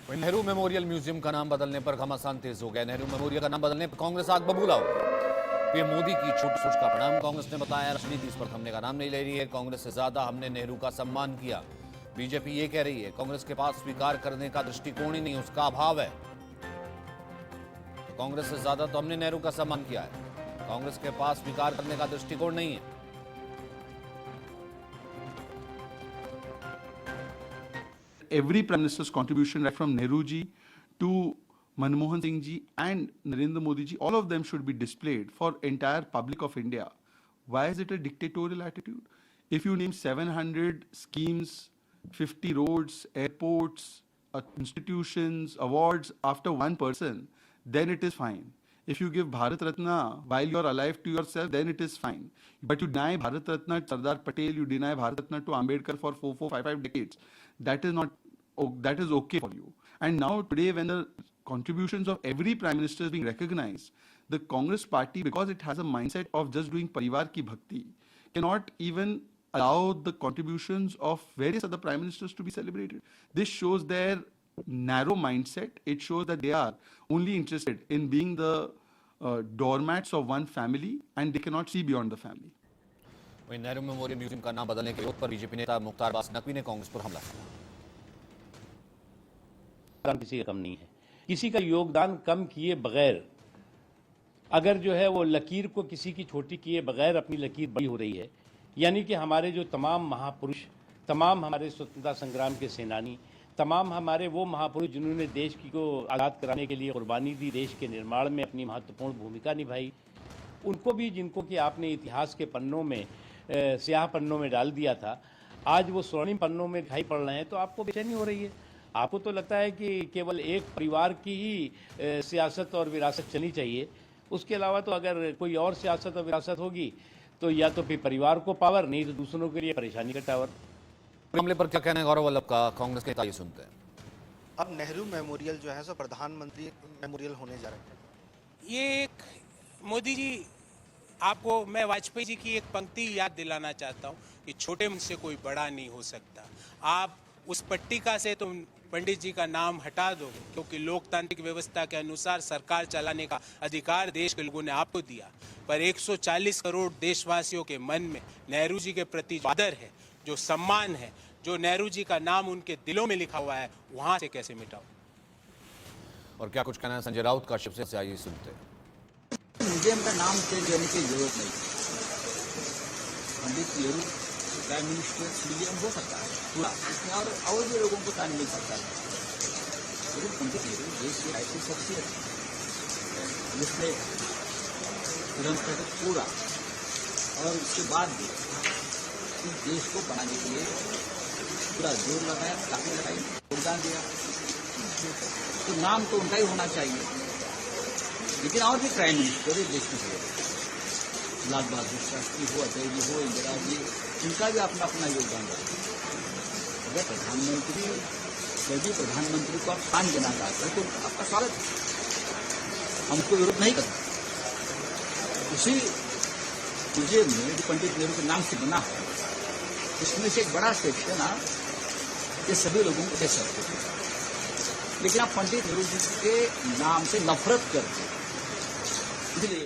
Nehru memorial museum का नाम बदलने पर घमासान तेज हो गया। नेहरू मेमोरियल का नाम बदलने पर कांग्रेस आग बबूला हो गई। पीएम मोदी की छोटी सोच का परिणाम। कांग्रेस ने बताया राजनीति इस पर थमने का नाम नहीं ले रही है। कांग्रेस से ज्यादा हमने नेहरू का सम्मान किया। बीजेपी ये कह रही है कांग्रेस के पास स्वीकार करने का दृष्टिकोण ही नहीं, उसका अभाव है। कांग्रेस से ज्यादा तो हमने नेहरू का सम्मान किया है, कांग्रेस के पास स्वीकार करने का दृष्टिकोण नहीं है। Every Prime Minister's contribution, right from Nehru ji to Manmohan Singh ji and Narendra Modi ji, all of them should be displayed for entire public of India. Why is it a dictatorial attitude? If you name 700 schemes, 50 roads, airports, institutions, awards after one person, then it is fine. If you give Bharat Ratna while you are alive to yourself, then it is fine. But you deny Bharat Ratna to Sardar Patel, you deny Bharat Ratna to Ambedkar for 4, 5 decades. That is not. That is okay for you. And now today, when the contributions of every Prime Minister is being recognized, the Congress party, because it has a mindset of just doing Parivar ki Bhakti, cannot even allow the contributions of various other Prime Ministers to be celebrated. This shows their narrow mindset. It shows that they are only interested in being the doormats of one family and they cannot see beyond the family. वहीं Nehru memorial museum का नाम बदलने के विरोध पर BJP नेता मुख्तार अब्बास नकवी ने कांग्रेस पर हमला किया। किसी का कम नहीं है, किसी का योगदान कम किए बगैर अगर जो है वो लकीर को किसी की छोटी किए बगैर अपनी लकीर बड़ी हो रही है, यानी कि हमारे जो तमाम महापुरुष, तमाम हमारे स्वतंत्रता संग्राम के सेनानी, तमाम हमारे वो महापुरुष जिन्होंने देश की को आज़ाद कराने के लिए कुर्बानी दी, देश के निर्माण में अपनी महत्वपूर्ण भूमिका निभाई, उनको भी जिनको कि आपने इतिहास के पन्नों में स्याह पन्नों में डाल दिया था, आज वो स्वर्णिम पन्नों में दिखाई पड़ रहे हैं, तो आपको बेचैनी हो रही है। आपको तो लगता है कि केवल एक परिवार की ही सियासत और विरासत चलनी चाहिए, उसके अलावा तो अगर कोई और सियासत और विरासत होगी तो या तो फिर परिवार को पावर, नहीं तो दूसरों के लिए परेशानी का टावर। मामले पर क्या कहना है गौरव वल्लभ का, कांग्रेस के नेता ये सुनते हैं। अब नेहरू मेमोरियल जो है सो प्रधानमंत्री मेमोरियल होने जा रहा है। ये एक मोदी जी, आपको मैं वाजपेयी जी की एक पंक्ति याद दिलाना चाहता हूँ कि छोटे मुझसे कोई बड़ा नहीं हो सकता। आप उस पट्टिका से तो पंडित जी का नाम हटा दो, क्योंकि लोकतांत्रिक व्यवस्था के अनुसार सरकार चलाने का अधिकार देश के लोगों ने आपको दिया, पर 140 करोड़ देशवासियों के मन में नेहरू जी के प्रति जो आदर है, जो सम्मान है, जो नेहरू जी का नाम उनके दिलों में लिखा हुआ है, वहां से कैसे मिटाओ। और क्या कुछ कहना है संजय राउत का, शिवसेना से आइए सुनते हैं। म्यूजियम का नाम चेंज करने की जरूरत नहीं। Pandit Nehru prime minister museum हो सकता है पूरा, इसमें और भी लोगों को स्थान मिल सकता है, लेकिन पंडित नेहरू देश की ऐसी शख्सियत है जिसने पूरा और उसके बाद भी इस देश को बनाने के लिए पूरा जोर लगाया, ताकत लगाई, योगदान दिया, तो नाम तो उनका ही होना चाहिए। लेकिन और भी प्राइम मिनिस्टर देश में हुए, लाल बहादुर शास्त्री हो, अटल जी हो, इंदिरा जी, इनका भी अपना अपना योगदान रहा। अगर प्रधानमंत्री यदि प्रधानमंत्री को आप स्थान देना चाहते हैं तो आपका स्वागत है, हम उसको विरोध नहीं करते। उसी म्यूजियम में जो पंडित नेहरू के नाम से बना है, इसमें से एक बड़ा सेक्शन आप ये सभी लोगों को दे सकते हैं, लेकिन आप पंडित नेहरू जी के नाम से नफरत करते हैं, इसलिए